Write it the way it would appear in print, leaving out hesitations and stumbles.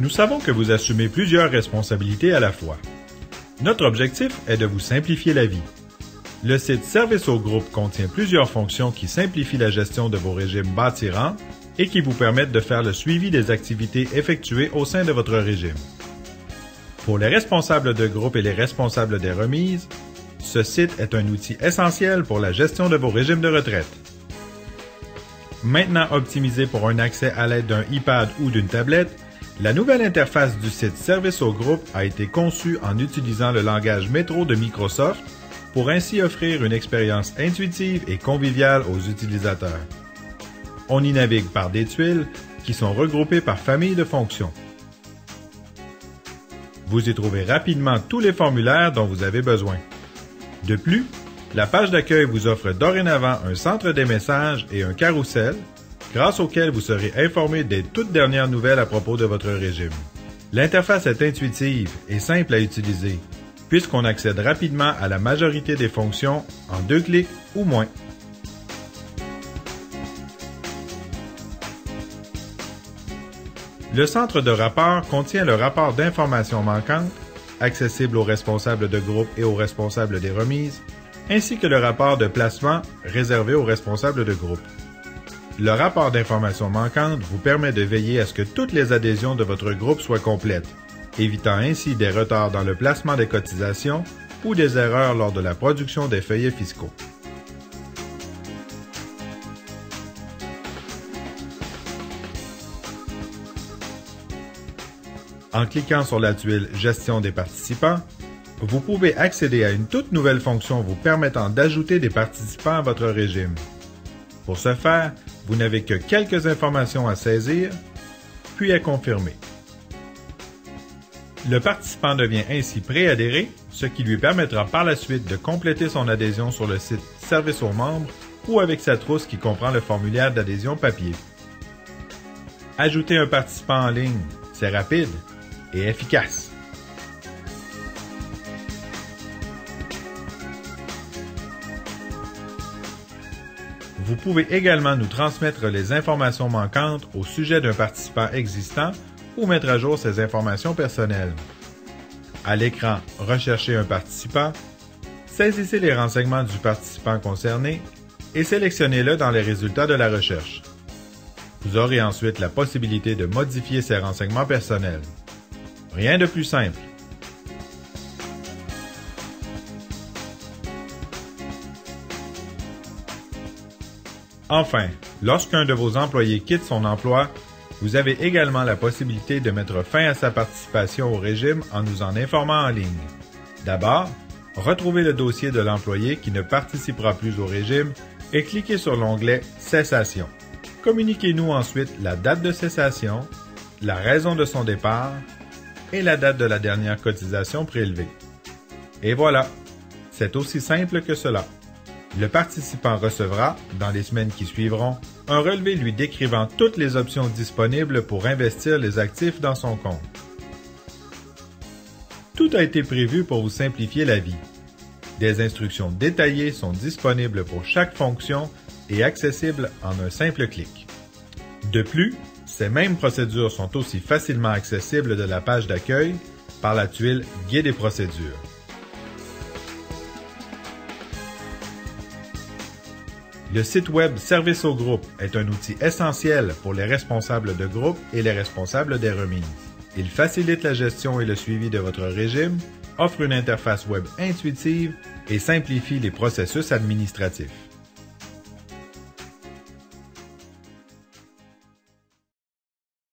Nous savons que vous assumez plusieurs responsabilités à la fois. Notre objectif est de vous simplifier la vie. Le site Service au groupe contient plusieurs fonctions qui simplifient la gestion de vos régimes bâti-rente et qui vous permettent de faire le suivi des activités effectuées au sein de votre régime. Pour les responsables de groupe et les responsables des remises, ce site est un outil essentiel pour la gestion de vos régimes de retraite. Maintenant optimisé pour un accès à l'aide d'un iPad ou d'une tablette, la nouvelle interface du site Service au groupe a été conçue en utilisant le langage Metro de Microsoft pour ainsi offrir une expérience intuitive et conviviale aux utilisateurs. On y navigue par des tuiles qui sont regroupées par famille de fonctions. Vous y trouvez rapidement tous les formulaires dont vous avez besoin. De plus, la page d'accueil vous offre dorénavant un centre des messages et un carrousel, grâce auquel vous serez informé des toutes dernières nouvelles à propos de votre régime. L'interface est intuitive et simple à utiliser, puisqu'on accède rapidement à la majorité des fonctions en 2 clics ou moins. Le centre de rapport contient le rapport d'informations manquantes, accessible aux responsables de groupe et aux responsables des remises, ainsi que le rapport de placement réservé aux responsables de groupe. Le rapport d'informations manquantes vous permet de veiller à ce que toutes les adhésions de votre groupe soient complètes, évitant ainsi des retards dans le placement des cotisations ou des erreurs lors de la production des feuillets fiscaux. En cliquant sur la tuile « Gestion des participants », vous pouvez accéder à une toute nouvelle fonction vous permettant d'ajouter des participants à votre régime. Pour ce faire, vous n'avez que quelques informations à saisir, puis à confirmer. Le participant devient ainsi préadhéré, ce qui lui permettra par la suite de compléter son adhésion sur le site Service aux membres ou avec sa trousse qui comprend le formulaire d'adhésion papier. Ajouter un participant en ligne, c'est rapide et efficace. Vous pouvez également nous transmettre les informations manquantes au sujet d'un participant existant ou mettre à jour ses informations personnelles. À l'écran « Rechercher un participant », saisissez les renseignements du participant concerné et sélectionnez-le dans les résultats de la recherche. Vous aurez ensuite la possibilité de modifier ces renseignements personnels. Rien de plus simple. Enfin, lorsqu'un de vos employés quitte son emploi, vous avez également la possibilité de mettre fin à sa participation au régime en nous en informant en ligne. D'abord, retrouvez le dossier de l'employé qui ne participera plus au régime et cliquez sur l'onglet « Cessation ». Communiquez-nous ensuite la date de cessation, la raison de son départ et la date de la dernière cotisation prélevée. Et voilà, c'est aussi simple que cela. Le participant recevra, dans les semaines qui suivront, un relevé lui décrivant toutes les options disponibles pour investir les actifs dans son compte. Tout a été prévu pour vous simplifier la vie. Des instructions détaillées sont disponibles pour chaque fonction et accessibles en un simple clic. De plus, ces mêmes procédures sont aussi facilement accessibles de la page d'accueil par la tuile « Guide et procédures ». Le site web Service au groupe est un outil essentiel pour les responsables de groupe et les responsables des remises. Il facilite la gestion et le suivi de votre régime, offre une interface web intuitive et simplifie les processus administratifs.